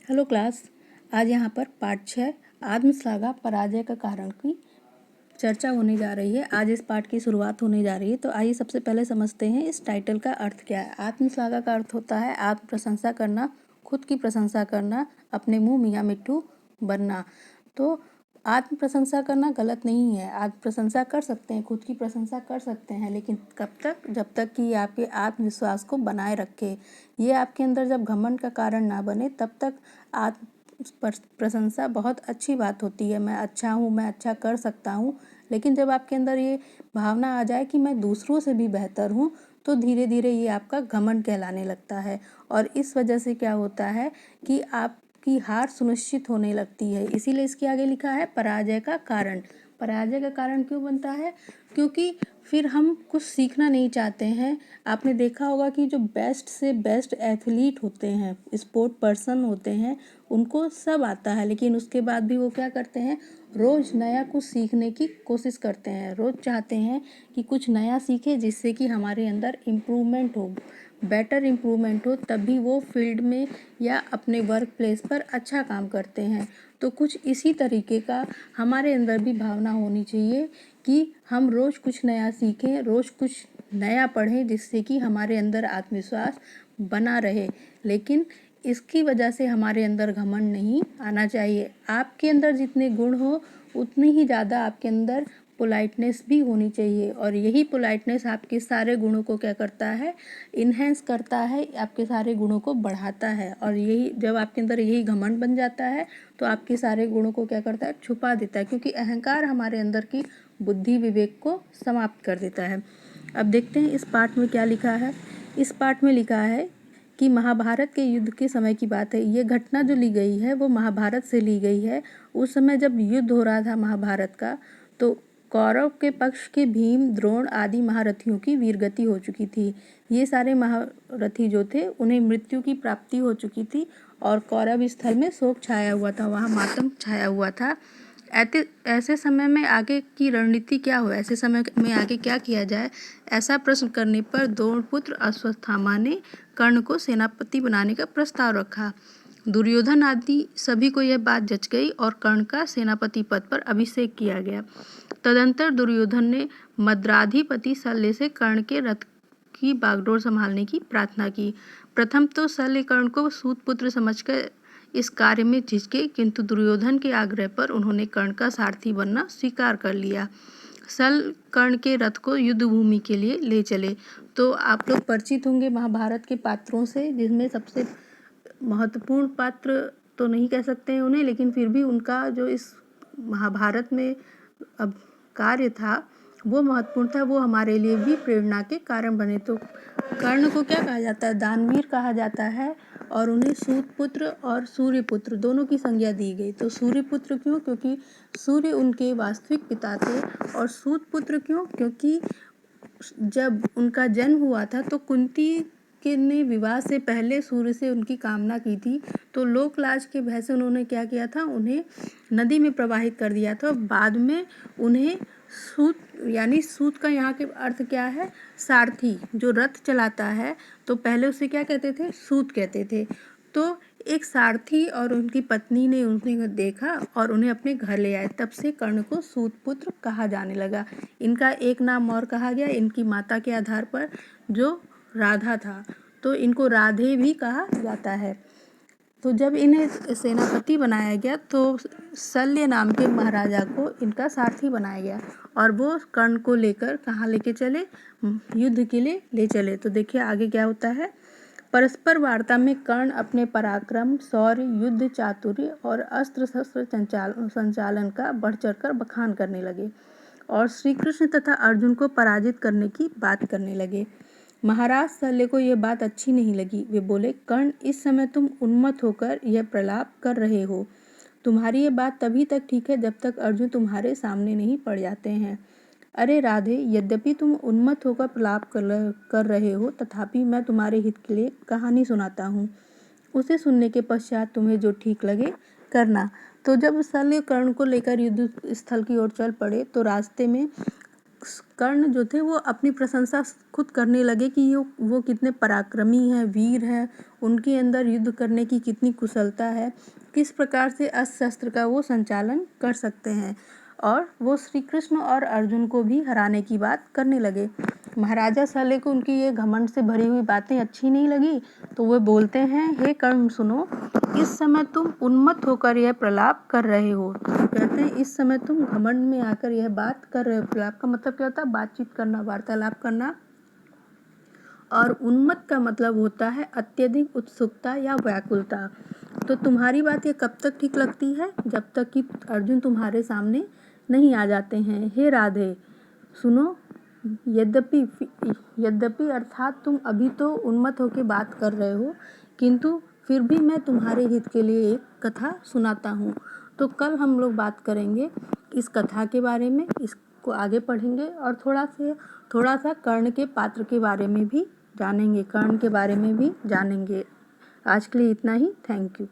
Hello class. आज यहाँ पर पाठ 6 आत्मश्लाघा पराजय का कारण की चर्चा होने जा रही है। आज इस पाठ की शुरुआत होने जा रही है। तो आइए सबसे पहले समझते हैं इस टाइटल का अर्थ क्या है। आत्मश्लाघा का अर्थ होता है आत्म प्रशंसा करना, खुद की प्रशंसा करना, अपने मुँह मियाँ मिट्ठू बनना। तो आत्म प्रशंसा करना गलत नहीं है, आत्म प्रशंसा कर सकते हैं, खुद की प्रशंसा कर सकते हैं, लेकिन कब तक? जब तक कि आपके आत्मविश्वास को बनाए रखे। ये आपके अंदर जब घमंड का कारण ना बने तब तक आत्म प्रशंसा बहुत अच्छी बात होती है। मैं अच्छा हूँ, मैं अच्छा कर सकता हूँ। लेकिन जब आपके अंदर ये भावना आ जाए कि मैं दूसरों से भी बेहतर हूँ, तो धीरे धीरे ये आपका घमंड कहलाने लगता है। और इस वजह से क्या होता है कि आपकी हार सुनिश्चित होने लगती है। इसीलिए इसके आगे लिखा है पराजय का कारण। पराजय का कारण क्यों बनता है? क्योंकि फिर हम कुछ सीखना नहीं चाहते हैं। आपने देखा होगा कि जो बेस्ट से बेस्ट एथलीट होते हैं, स्पोर्ट पर्सन होते हैं, उनको सब आता है, लेकिन उसके बाद भी वो क्या करते हैं? रोज़ नया कुछ सीखने की कोशिश करते हैं। रोज़ चाहते हैं कि कुछ नया सीखें जिससे कि हमारे अंदर इम्प्रूवमेंट हो, बेटर इम्प्रूवमेंट हो, तभी वो फील्ड में या अपने वर्क प्लेस पर अच्छा काम करते हैं। तो कुछ इसी तरीके का हमारे अंदर भी भावना होनी चाहिए कि हम रोज़ कुछ नया सीखें, रोज़ कुछ नया पढ़ें, जिससे कि हमारे अंदर आत्मविश्वास बना रहे। लेकिन इसकी वजह से हमारे अंदर घमंड नहीं आना चाहिए। आपके अंदर जितने गुण हो उतनी ही ज़्यादा आपके अंदर पोलाइटनेस भी होनी चाहिए। और यही पोलाइटनेस आपके सारे गुणों को क्या करता है? इन्हेंस करता है, आपके सारे गुणों को बढ़ाता है। और यही जब आपके अंदर यही घमंड बन जाता है तो आपके सारे गुणों को क्या करता है? छुपा देता है। क्योंकि अहंकार हमारे अंदर की बुद्धि विवेक को समाप्त कर देता है। अब देखते हैं इस पाठ में क्या लिखा है। इस पाठ में लिखा है कि महाभारत के युद्ध के समय की बात है। ये घटना जो ली गई है वो महाभारत से ली गई है। उस समय जब युद्ध हो रहा था महाभारत का, तो कौरव के पक्ष के भीम, द्रोण आदि महारथियों की वीरगति हो चुकी थी। ये सारे महारथी जो थे उन्हें मृत्यु की प्राप्ति हो चुकी थी और कौरव स्थल में शोक छाया हुआ था, वहाँ मातम छाया हुआ था। ऐसे समय में आगे की रणनीति क्या हो, ऐसे समय में आगे क्या किया जाए, ऐसा प्रश्न करने पर द्रोणपुत्र अश्वत्थामा ने कर्ण को सेनापति बनाने का प्रस्ताव रखा। दुर्योधन आदि सभी को यह बात जच गई और कर्ण का सेनापति पद पर अभिषेक किया गया। तदंतर दुर्योधन ने मद्राधिपति शल्य से कर्ण के रथ की बागडोर संभालने की प्रार्थना की। प्रथम तो शल्य कर्ण को सूत पुत्र समझकर इस कार्य में झिझके, किंतु दुर्योधन के आग्रह पर उन्होंने कर्ण का सारथी बनना स्वीकार कर लिया। शल्य कर्ण के रथ को युद्ध भूमि के लिए ले चले। तो आप लोग परिचित होंगे महाभारत के पात्रों से, जिसमें सबसे महत्वपूर्ण पात्र तो नहीं कह सकते हैं उन्हें, लेकिन फिर भी उनका जो इस महाभारत में अब कार्य था वो महत्वपूर्ण था, वो हमारे लिए भी प्रेरणा के कारण बने। तो कर्ण को क्या कहा जाता है? दानवीर कहा जाता है। और उन्हें सूतपुत्र और सूर्यपुत्र दोनों की संज्ञा दी गई। तो सूर्यपुत्र क्यों? क्योंकि सूर्य उनके वास्तविक पिता थे। और सूतपुत्र क्यों? क्योंकि जब उनका जन्म हुआ था तो कुंती के ने विवाह से पहले सूर्य से उनकी कामना की थी। तो लोक लाज के भय से उन्होंने क्या किया था? उन्हें नदी में प्रवाहित कर दिया था। बाद में उन्हें सूत, यानी सूत का यहाँ के अर्थ क्या है? सारथी, जो रथ चलाता है। तो पहले उसे क्या कहते थे? सूत कहते थे। तो एक सारथी और उनकी पत्नी ने उन्हें देखा और उन्हें अपने घर ले आए। तब से कर्ण को सूतपुत्र कहा जाने लगा। इनका एक नाम और कहा गया इनकी माता के आधार पर, जो राधा था, तो इनको राधे भी कहा जाता है। तो जब इन्हें सेनापति बनाया गया तो शल्य नाम के महाराजा को इनका सारथी बनाया गया और वो कर्ण को लेकर कहाँ लेके चले? युद्ध के लिए ले चले। तो देखिए आगे क्या होता है। परस्पर वार्ता में कर्ण अपने पराक्रम, शौर्य, युद्ध चातुर्य और अस्त्र शस्त्र संचालन का बढ़ चढ़कर बखान करने लगे और श्री कृष्ण तथा अर्जुन को पराजित करने की बात करने लगे। महाराज शल्य को यह बात अच्छी नहीं लगी। वे बोले, कर्ण, इस समय तुम उन्मत्त होकर यह प्रलाप कर रहे हो। तुम्हारी ये बात तभी तक ठीक है जब तक अर्जुन तुम्हारे सामने नहीं पड़ जाते हैं। अरे राधे, यद्यपि तुम उन्मत्त होकर प्रलाप कर रहे हो, तथापि मैं तुम्हारे हित के लिए कहानी सुनाता हूँ। उसे सुनने के पश्चात तुम्हें जो ठीक लगे करना। तो जब शल्य कर्ण को लेकर युद्ध स्थल की ओर चल पड़े तो रास्ते में कर्ण जो थे वो अपनी प्रशंसा खुद करने लगे कि वो कितने पराक्रमी हैं, वीर हैं, उनके अंदर युद्ध करने की कितनी कुशलता है, किस प्रकार से अस्त्र शस्त्र का वो संचालन कर सकते हैं। और वो श्री कृष्ण और अर्जुन को भी हराने की बात करने लगे। महाराजा सले को उनकी ये घमंड से भरी हुई बातें अच्छी नहीं लगी, तो वे बोलते हैं, हे कर्ण सुनो, इस समय तुम उन्मत्त होकर यह प्रलाप कर रहे हो। कहते हैं इस समय तुम घमंड में आकर यह बात कर रहे हो। प्रलाप का मतलब क्या होता है? बातचीत करना, वार्तालाप करना। और उन्मत्त का मतलब होता है अत्यधिक उत्सुकता या व्याकुलता। तो तुम्हारी बात ये कब तक ठीक लगती है? जब तक कि अर्जुन तुम्हारे सामने नहीं आ जाते हैं। हे राधे सुनो, यद्यपि अर्थात तुम अभी तो उन्मत्त होकर बात कर रहे हो, किंतु फिर भी मैं तुम्हारे हित के लिए एक कथा सुनाता हूँ। तो कल हम लोग बात करेंगे इस कथा के बारे में, इसको आगे पढ़ेंगे और थोड़ा सा कर्ण के पात्र के बारे में भी जानेंगे, कर्ण के बारे में भी जानेंगे। आज के लिए इतना ही। Thank you.